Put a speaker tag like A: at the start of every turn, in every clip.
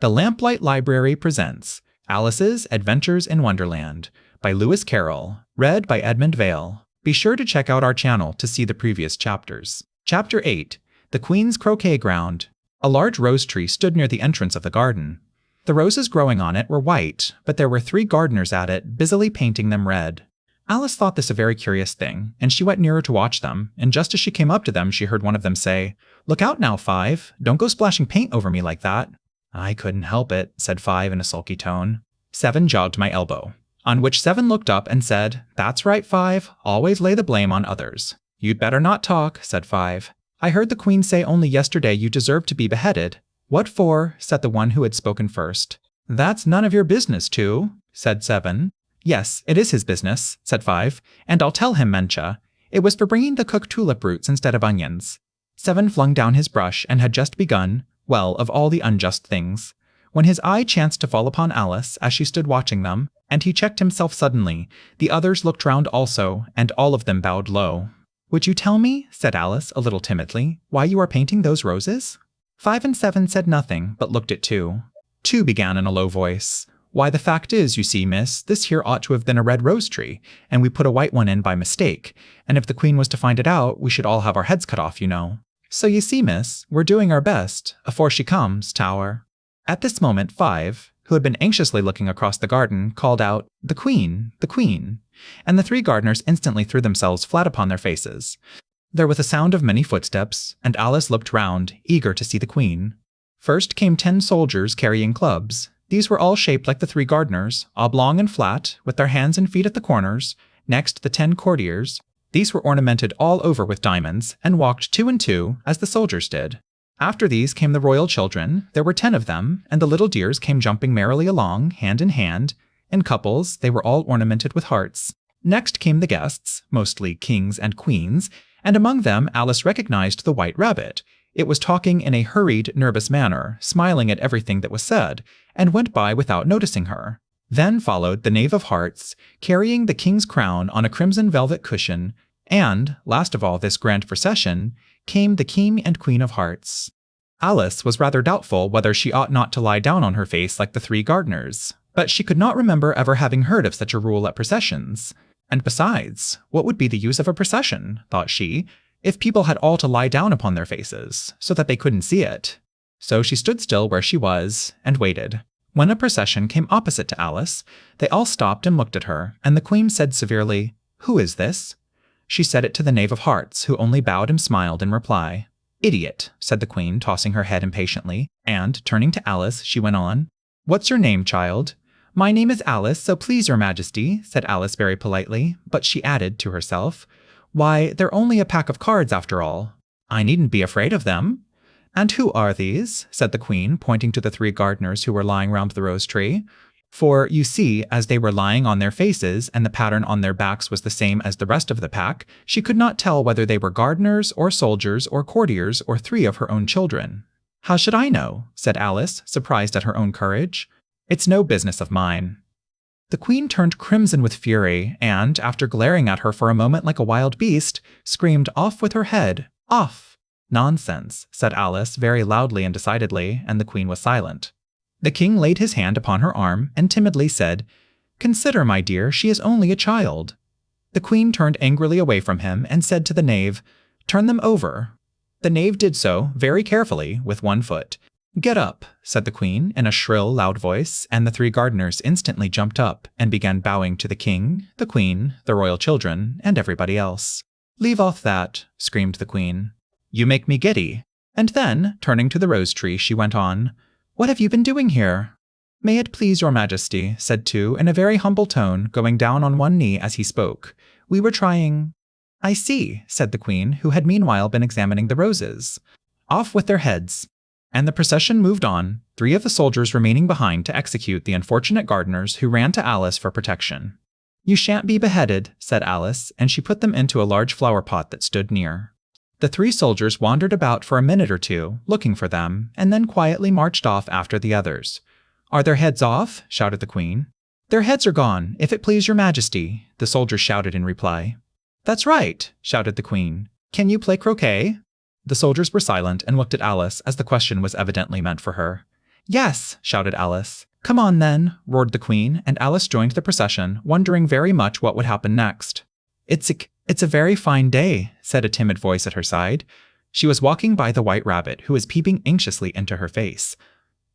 A: The Lamplight Library presents Alice's Adventures in Wonderland by Lewis Carroll, read by Edmund Vale. Be sure to check out our channel to see the previous chapters. Chapter 8, The Queen's Croquet-Ground. A large rose tree stood near the entrance of the garden. The roses growing on it were white, but there were 3 gardeners at it, busily painting them red. Alice thought this a very curious thing, and she went nearer to watch them, and just as she came up to them she heard one of them say, "Look out now, 5. Don't go splashing paint over me like that." "I couldn't help it," said 5 in a sulky tone. 7 jogged my elbow. On which 7 looked up and said, "That's right, 5. Always lay the blame on others." "You'd better not talk," said 5. "I heard the Queen say only yesterday you deserved to be beheaded." "What for?" said the one who had spoken first. "That's none of your business, 2, said 7. "Yes, it is his business," said 5, "and I'll tell him, Mencha. It was for bringing the cooked tulip roots instead of onions." 7 flung down his brush and had just begun, well, of all the unjust things, when his eye chanced to fall upon Alice as she stood watching them, and he checked himself suddenly. The others looked round also, and all of them bowed low. "Would you tell me," said Alice a little timidly, "why you are painting those roses?" 5 and 7 said nothing, but looked at 2. 2 began in a low voice. "Why, the fact is, you see, miss, this here ought to have been a red rose tree, and we put a white one in by mistake, and if the Queen was to find it out, we should all have our heads cut off, you know. So you see, miss, we're doing our best, afore she comes, Tower." At this moment 5, who had been anxiously looking across the garden, called out, "The Queen, the Queen," and the 3 gardeners instantly threw themselves flat upon their faces. There was a sound of many footsteps, and Alice looked round, eager to see the Queen. First came 10 soldiers carrying clubs. These were all shaped like the 3 gardeners, oblong and flat, with their hands and feet at the corners. Next, the 10 courtiers. These were ornamented all over with diamonds, and walked 2 and 2, as the soldiers did. After these came the royal children. There were 10 of them, and the little dears came jumping merrily along, hand in hand. In couples, they were all ornamented with hearts. Next came the guests, mostly kings and queens, and among them Alice recognized the White Rabbit. It was talking in a hurried, nervous manner, smiling at everything that was said, and went by without noticing her. Then followed the Knave of Hearts, carrying the king's crown on a crimson velvet cushion, and, last of all this grand procession, came the King and Queen of Hearts. Alice was rather doubtful whether she ought not to lie down on her face like the 3 gardeners, but she could not remember ever having heard of such a rule at processions. And besides, what would be the use of a procession, thought she, if people had all to lie down upon their faces, so that they couldn't see it? So she stood still where she was, and waited. When a procession came opposite to Alice, they all stopped and looked at her, and the Queen said severely, "Who is this?" She said it to the Knave of Hearts, who only bowed and smiled in reply. "Idiot," said the Queen, tossing her head impatiently, and, turning to Alice, she went on, "What's your name, child?" "My name is Alice, so please your Majesty," said Alice very politely, but she added to herself, "Why, they're only a pack of cards after all. I needn't be afraid of them." "And who are these?" said the Queen, pointing to the 3 gardeners who were lying round the rose tree. For, you see, as they were lying on their faces, and the pattern on their backs was the same as the rest of the pack, she could not tell whether they were gardeners, or soldiers, or courtiers, or 3 of her own children. "How should I know?" said Alice, surprised at her own courage. "It's no business of mine." The Queen turned crimson with fury, and, after glaring at her for a moment like a wild beast, screamed off with her head, "Off!" "Nonsense," said Alice very loudly and decidedly, and the Queen was silent. The King laid his hand upon her arm and timidly said, "Consider, my dear, she is only a child." The Queen turned angrily away from him and said to the Knave, "Turn them over." The Knave did so, very carefully, with 1 foot. "Get up," said the Queen in a shrill, loud voice, and the 3 gardeners instantly jumped up and began bowing to the King, the Queen, the royal children, and everybody else. "Leave off that," screamed the Queen. "You make me giddy." And then, turning to the rose tree, she went on, "What have you been doing here?" "May it please your Majesty," said 2 in a very humble tone, going down on 1 knee as he spoke. "We were trying—" "I see," said the Queen, who had meanwhile been examining the roses. "Off with their heads." And the procession moved on, 3 of the soldiers remaining behind to execute the unfortunate gardeners who ran to Alice for protection. "You shan't be beheaded," said Alice, and she put them into a large flower pot that stood near. The 3 soldiers wandered about for a minute or 2, looking for them, and then quietly marched off after the others. "Are their heads off?" shouted the Queen. "Their heads are gone, if it please your Majesty," the soldiers shouted in reply. "That's right," shouted the Queen. "Can you play croquet?" The soldiers were silent and looked at Alice, as the question was evidently meant for her. Yes, shouted Alice. Come on then, roared the Queen, and Alice joined the procession, wondering very much what would happen next. It's a very fine day, said a timid voice at her side. She was walking by the White Rabbit, who was peeping anxiously into her face.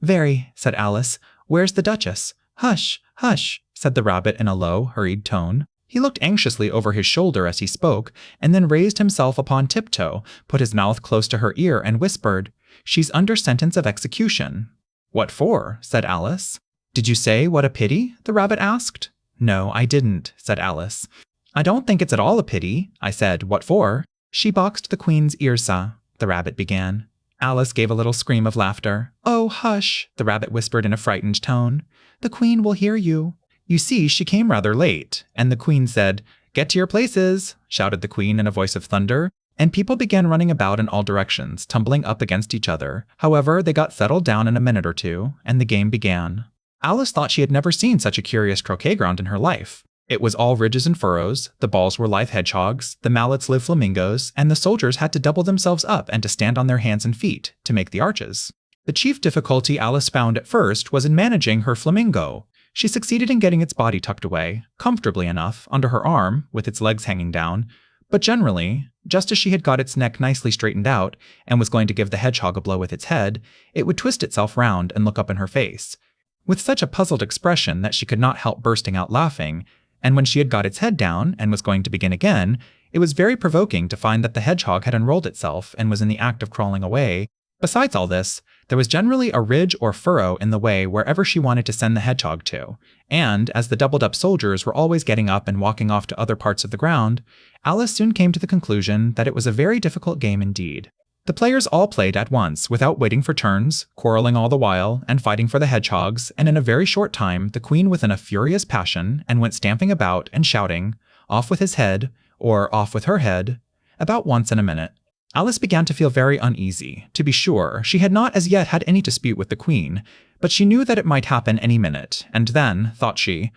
A: Very, said Alice. Where's the Duchess? Hush, hush, said the rabbit in a low, hurried tone. He looked anxiously over his shoulder as he spoke, and then raised himself upon tiptoe, put his mouth close to her ear, and whispered, She's under sentence of execution. What for? Said Alice. Did you say what a pity? The rabbit asked. No, I didn't, said Alice. I don't think it's at all a pity. I said, what for? She boxed the Queen's earsa, the rabbit began. Alice gave a little scream of laughter. Oh, hush, the rabbit whispered in a frightened tone. The Queen will hear you. You see, she came rather late, and the Queen said, Get to your places, shouted the Queen in a voice of thunder, and people began running about in all directions, tumbling up against each other. However, they got settled down in a minute or two, and the game began. Alice thought she had never seen such a curious croquet ground in her life. It was all ridges and furrows, the balls were live hedgehogs, the mallets live flamingos, and the soldiers had to double themselves up and to stand on their hands and feet to make the arches. The chief difficulty Alice found at first was in managing her flamingo. She succeeded in getting its body tucked away, comfortably enough, under her arm, with its legs hanging down, but generally, just as she had got its neck nicely straightened out and was going to give the hedgehog a blow with its head, it would twist itself round and look up in her face, with such a puzzled expression that she could not help bursting out laughing, and when she had got its head down and was going to begin again, it was very provoking to find that the hedgehog had unrolled itself and was in the act of crawling away. Besides all this, there was generally a ridge or furrow in the way wherever she wanted to send the hedgehog to, and as the doubled-up soldiers were always getting up and walking off to other parts of the ground, Alice soon came to the conclusion that it was a very difficult game indeed. The players all played at once, without waiting for turns, quarreling all the while, and fighting for the hedgehogs, and in a very short time the Queen was in a furious passion, and went stamping about and shouting, "Off with his head," or "Off with her head," about once in a minute. Alice began to feel very uneasy. To be sure, she had not as yet had any dispute with the Queen, but she knew that it might happen any minute, and then, thought she,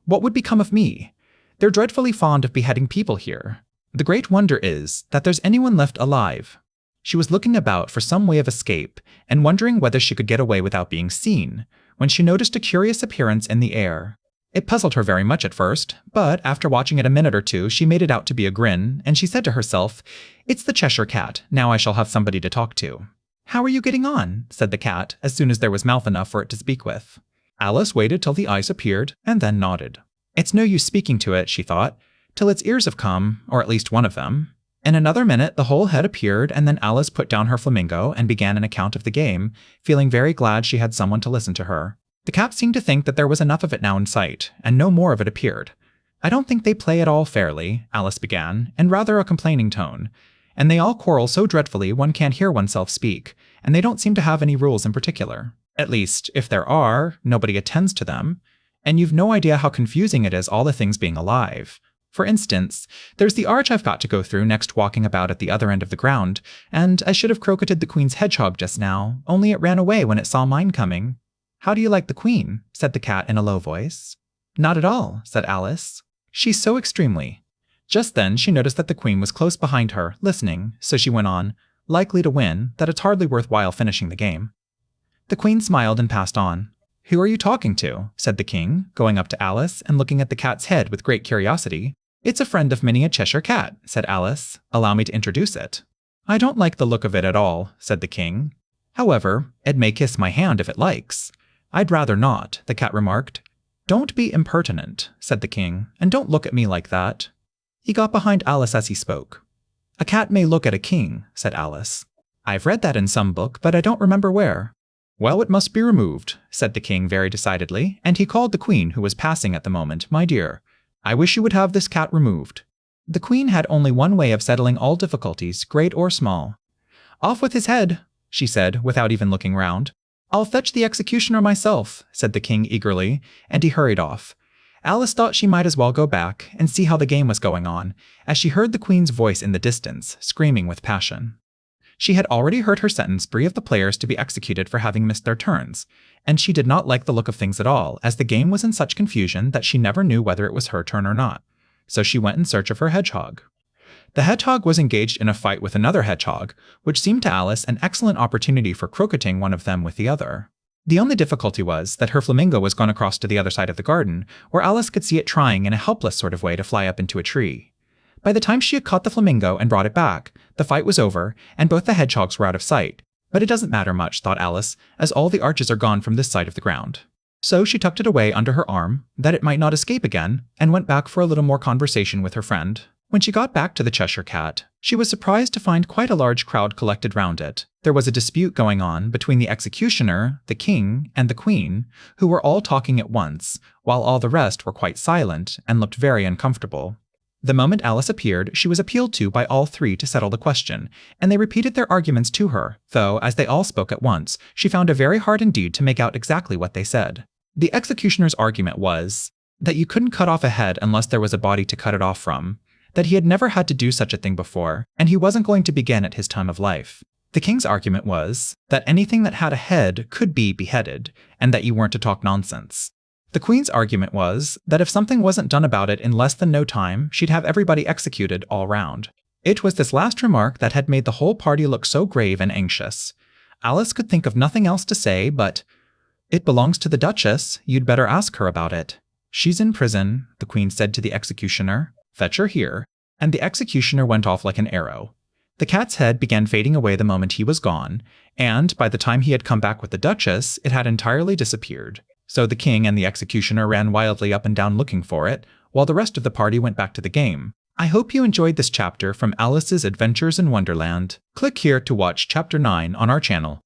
A: what would become of me? They're dreadfully fond of beheading people here. The great wonder is that there's anyone left alive. She was looking about for some way of escape, and wondering whether she could get away without being seen, when she noticed a curious appearance in the air. It puzzled her very much at first, but after watching it a minute or two, she made it out to be a grin, and she said to herself, "It's the Cheshire Cat, now I shall have somebody to talk to." "How are you getting on?" said the cat, as soon as there was mouth enough for it to speak with. Alice waited till the eyes appeared, and then nodded. It's no use speaking to it, she thought, till its ears have come, or at least one of them. In another minute the whole head appeared, and then Alice put down her flamingo and began an account of the game, feeling very glad she had someone to listen to her. The cat seemed to think that there was enough of it now in sight, and no more of it appeared. "I don't think they play at all fairly," Alice began, in rather a complaining tone, "and they all quarrel so dreadfully one can't hear oneself speak, and they don't seem to have any rules in particular. At least, if there are, nobody attends to them, and you've no idea how confusing it is all the things being alive. For instance, there's the arch I've got to go through next walking about at the other end of the ground, and I should have croqueted the Queen's hedgehog just now, only it ran away when it saw mine coming." "How do you like the Queen?" said the cat in a low voice. "Not at all," said Alice. "She's so extremely." Just then she noticed that the Queen was close behind her, listening, so she went on, "Likely to win, that it's hardly worth while finishing the game." The Queen smiled and passed on. "Who are you talking to?" said the King, going up to Alice and looking at the cat's head with great curiosity. "It's a friend of many a Cheshire Cat," said Alice. "Allow me to introduce it." "I don't like the look of it at all," said the King. "However, it may kiss my hand if it likes." "I'd rather not," the cat remarked. "Don't be impertinent," said the King, "and don't look at me like that." He got behind Alice as he spoke. "A cat may look at a king," said Alice. "I've read that in some book, but I don't remember where." "Well, it must be removed," said the King very decidedly, and he called the Queen, who was passing at the moment, "My dear, I wish you would have this cat removed." The Queen had only one way of settling all difficulties, great or small. "Off with his head," she said, without even looking round. "I'll fetch the executioner myself," said the King eagerly, and he hurried off. Alice thought she might as well go back and see how the game was going on, as she heard the Queen's voice in the distance, screaming with passion. She had already heard her sentence 3 of the players to be executed for having missed their turns, and she did not like the look of things at all, as the game was in such confusion that she never knew whether it was her turn or not. So she went in search of her hedgehog. The hedgehog was engaged in a fight with another hedgehog, which seemed to Alice an excellent opportunity for croqueting one of them with the other. The only difficulty was that her flamingo was gone across to the other side of the garden, where Alice could see it trying in a helpless sort of way to fly up into a tree. By the time she had caught the flamingo and brought it back, the fight was over, and both the hedgehogs were out of sight. But it doesn't matter much, thought Alice, as all the arches are gone from this side of the ground. So she tucked it away under her arm, that it might not escape again, and went back for a little more conversation with her friend. When she got back to the Cheshire Cat, she was surprised to find quite a large crowd collected round it. There was a dispute going on between the executioner, the king, and the queen, who were all talking at once, while all the rest were quite silent and looked very uncomfortable. The moment Alice appeared, she was appealed to by all three to settle the question, and they repeated their arguments to her, though, as they all spoke at once, she found it very hard indeed to make out exactly what they said. The executioner's argument was that you couldn't cut off a head unless there was a body to cut it off from, that he had never had to do such a thing before, and he wasn't going to begin at his time of life. The king's argument was that anything that had a head could be beheaded, and that you weren't to talk nonsense. The queen's argument was that if something wasn't done about it in less than no time, she'd have everybody executed all round. It was this last remark that had made the whole party look so grave and anxious. Alice could think of nothing else to say but, "It belongs to the Duchess, you'd better ask her about it." "She's in prison," the queen said to the executioner. "Fetch her here." And the executioner went off like an arrow. The cat's head began fading away the moment he was gone, and by the time he had come back with the Duchess, it had entirely disappeared. So the king and the executioner ran wildly up and down looking for it, while the rest of the party went back to the game. I hope you enjoyed this chapter from Alice's Adventures in Wonderland. Click here to watch Chapter 9 on our channel.